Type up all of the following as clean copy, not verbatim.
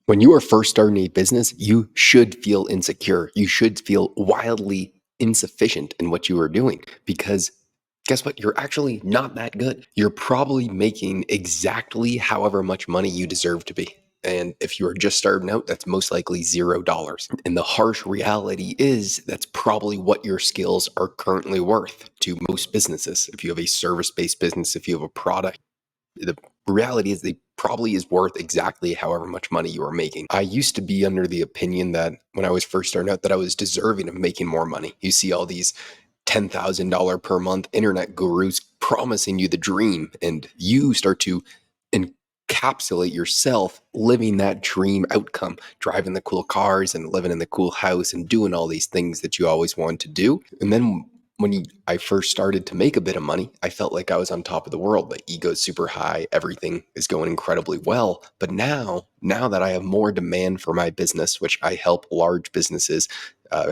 When you are first starting a business, you should feel insecure. You should feel wildly insufficient in what you are doing because guess what? You're actually not that good. You're probably making exactly however much money you deserve to be. And if you are just starting out, that's most likely $0. And the harsh reality is that's probably what your skills are currently worth to most businesses. If you have a service based business, if you have a product, the reality is they probably is worth exactly however much money you are making. I used to be under the opinion that when I was first starting out that I was deserving of making more money. You see all these $10,000 per month internet gurus promising you the dream, and you start to encapsulate yourself living that dream outcome, driving the cool cars and living in the cool house and doing all these things that you always wanted to do. And then I first started to make a bit of money, I felt like I was on top of the world. The ego's super high, everything is going incredibly well. But now that I have more demand for my business, which I help large businesses,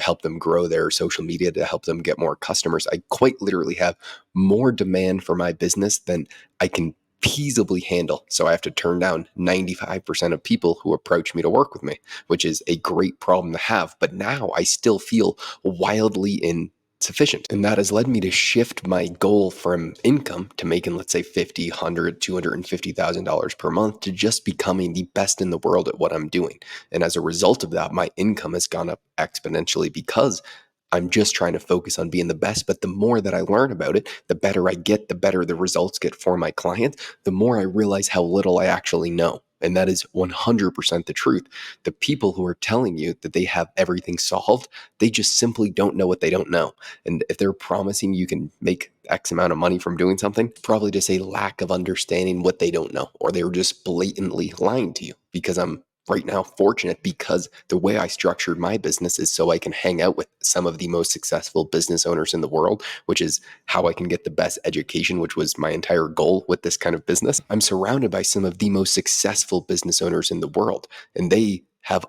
help them grow their social media to help them get more customers, I quite literally have more demand for my business than I can feasibly handle. So I have to turn down 95% of people who approach me to work with me, which is a great problem to have. But now I still feel wildly insufficient. And that has led me to shift my goal from income to making, let's say, $50, $100, $250,000 per month to just becoming the best in the world at what I'm doing. And as a result of that, my income has gone up exponentially because I'm just trying to focus on being the best. But the more that I learn about it, the better I get, the better the results get for my clients, the more I realize how little I actually know. And that is 100% the truth. The people who are telling you that they have everything solved, they just simply don't know what they don't know. And if they're promising you can make X amount of money from doing something, probably just a lack of understanding what they don't know, or they were just blatantly lying to you. Because I'm right now fortunate because the way I structured my business is so I can hang out with some of the most successful business owners in the world, which is how I can get the best education, which was my entire goal with this kind of business. I'm surrounded by some of the most successful business owners in the world, and they have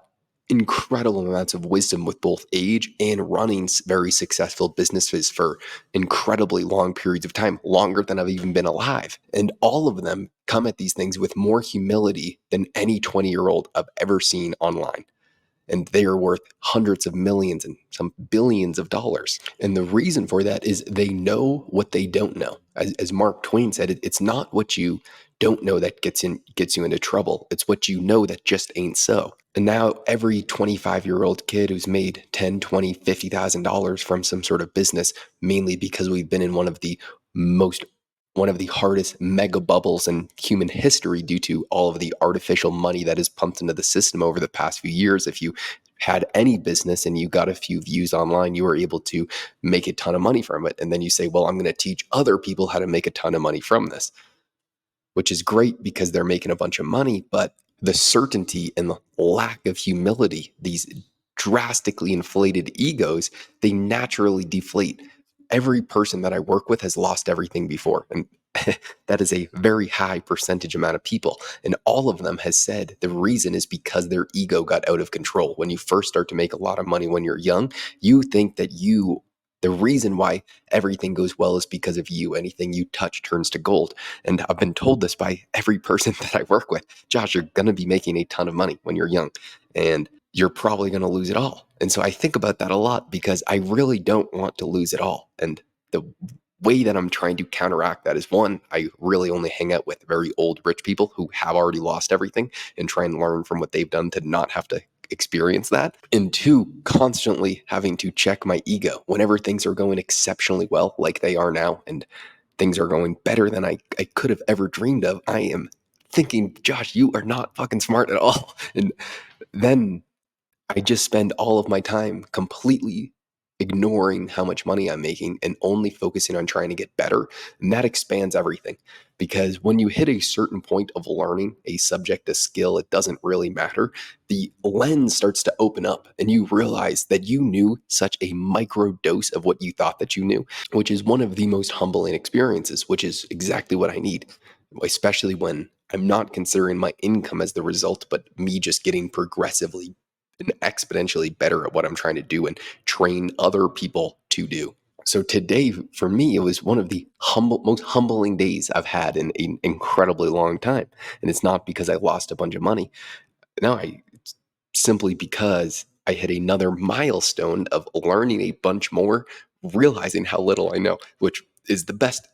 incredible amounts of wisdom with both age and running very successful businesses for incredibly long periods of time, longer than I've even been alive. And all of them come at these things with more humility than any 20-year-old I've ever seen online. And they are worth hundreds of millions and some billions of dollars. And the reason for that is they know what they don't know. As Mark Twain said, it's not what you don't know that gets you into trouble. It's what you know that just ain't so. And now every 25-year-old kid who's made $10, $20, $50,000 from some sort of business, mainly because we've been in one of the hardest mega bubbles in human history due to all of the artificial money that is pumped into the system over the past few years. If you had any business and you got a few views online, you were able to make a ton of money from it. And then you say, well, I'm going to teach other people how to make a ton of money from this, which is great because they're making a bunch of money. But the certainty and the lack of humility, these drastically inflated egos, they naturally deflate. Every person that I work with has lost everything before. And that is a very high percentage amount of people. And all of them has said the reason is because their ego got out of control. When you first start to make a lot of money when you're young, you think that the reason why everything goes well is because of you. Anything you touch turns to gold. And I've been told this by every person that I work with. Josh, you're going to be making a ton of money when you're young, and you're probably going to lose it all. And so I think about that a lot because I really don't want to lose it all. And the way that I'm trying to counteract that is, one, I really only hang out with very old rich people who have already lost everything and try and learn from what they've done to not have to experience that. And two, constantly having to check my ego whenever things are going exceptionally well, like they are now, and things are going better than I could have ever dreamed of. I am thinking, Josh, you are not fucking smart at all. And then I just spend all of my time completely ignoring how much money I'm making and only focusing on trying to get better. And that expands everything. Because when you hit a certain point of learning a subject, a skill, it doesn't really matter. The lens starts to open up and you realize that you knew such a micro dose of what you thought that you knew, which is one of the most humbling experiences, which is exactly what I need, especially when I'm not considering my income as the result, but me just getting progressively and exponentially better at what I'm trying to do and train other people to do. So today, for me, it was one of the most humbling days I've had in an incredibly long time. And it's not because I lost a bunch of money. No, simply because I hit another milestone of learning a bunch more, realizing how little I know, which is the best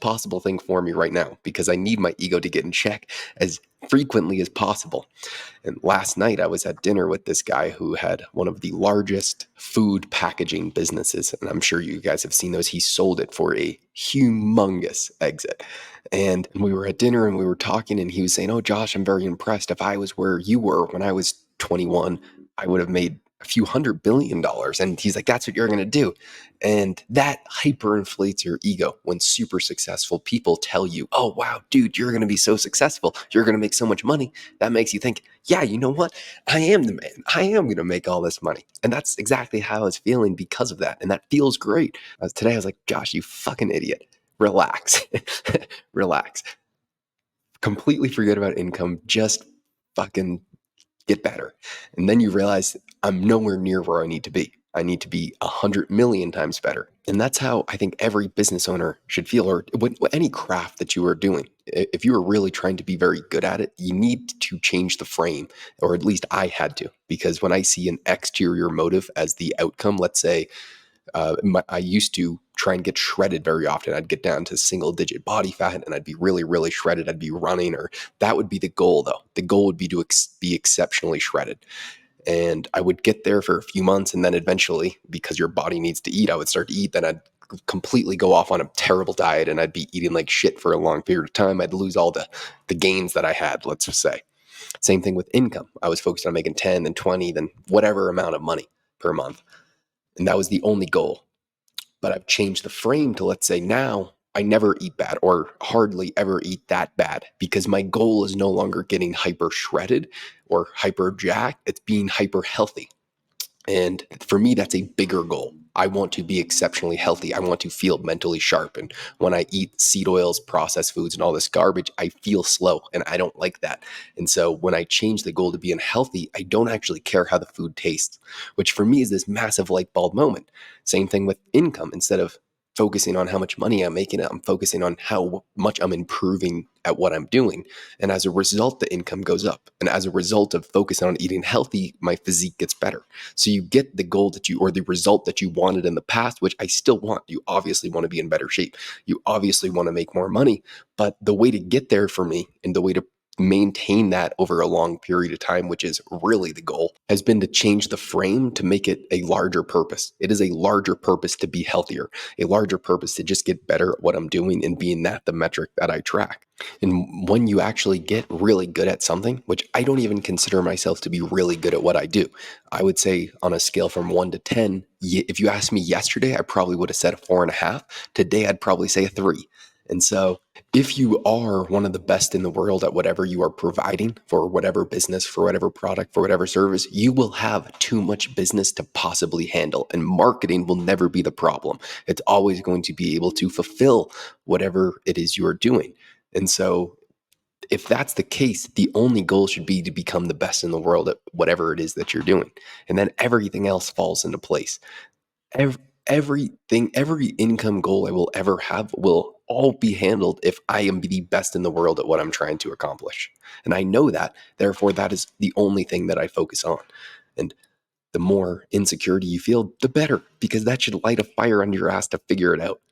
possible thing for me right now because I need my ego to get in check as frequently as possible. And last night I was at dinner with this guy who had one of the largest food packaging businesses. And I'm sure you guys have seen those. He sold it for a humongous exit. And we were at dinner and we were talking, and he was saying, "Oh, Josh, I'm very impressed. If I was where you were when I was 21, I would have made a few $100 billion." And he's like, "That's what you're going to do." And that hyperinflates your ego when super successful people tell you, "Oh, wow, dude, you're going to be so successful. You're going to make so much money." That makes you think, yeah, you know what? I am the man. I am going to make all this money. And that's exactly how I was feeling because of that. And that feels great. Today I was like, "Josh, you fucking idiot. Relax." Relax. Completely forget about income. Just fucking get better. And then you realize I'm nowhere near where I need to be. I need to be 100 million times better. And that's how I think every business owner should feel, or any craft that you are doing. If you are really trying to be very good at it, you need to change the frame, or at least I had to, because when I see an exterior motive as the outcome, let's say I used to try and get shredded very often. I'd get down to single digit body fat and I'd be really, really shredded. I'd be running, or that would be the goal though. The goal would be to be exceptionally shredded. And I would get there for a few months. And then eventually, because your body needs to eat, I would start to eat. Then I'd completely go off on a terrible diet and I'd be eating like shit for a long period of time. I'd lose all the gains that I had, let's just say. Same thing with income. I was focused on making 10, then 20, then whatever amount of money per month. And that was the only goal. But I've changed the frame to, let's say, now I never eat bad, or hardly ever eat that bad, because my goal is no longer getting hyper shredded or hyper jacked. It's being hyper healthy. And for me, that's a bigger goal. I want to be exceptionally healthy. I want to feel mentally sharp. And when I eat seed oils, processed foods, and all this garbage, I feel slow and I don't like that. And so when I change the goal to being healthy, I don't actually care how the food tastes, which for me is this massive light bulb moment. Same thing with income. Instead of focusing on how much money I'm making, I'm focusing on how much I'm improving at what I'm doing. And as a result, the income goes up. And as a result of focusing on eating healthy, my physique gets better. So you get the goal that you, or the result that you wanted in the past, which I still want. You obviously want to be in better shape. You obviously want to make more money. But the way to get there for me, and the way to maintain that over a long period of time, which is really the goal, has been to change the frame to make it a larger purpose. It is a larger purpose to be healthier, a larger purpose to just get better at what I'm doing, and being that the metric that I track. And when you actually get really good at something, which I don't even consider myself to be really good at what I do, I would say on a scale from 1 to 10, if you asked me yesterday, I probably would have said a 4.5. Today, I'd probably say a 3. And so if you are one of the best in the world at whatever you are providing, for whatever business, for whatever product, for whatever service, you will have too much business to possibly handle. And marketing will never be the problem. It's always going to be able to fulfill whatever it is you are doing. And so if that's the case, the only goal should be to become the best in the world at whatever it is that you're doing. And then everything else falls into place. Everything, every income goal I will ever have will all be handled if I am the best in the world at what I'm trying to accomplish. And I know that, therefore, that is the only thing that I focus on. And the more insecurity you feel, the better, because that should light a fire under your ass to figure it out.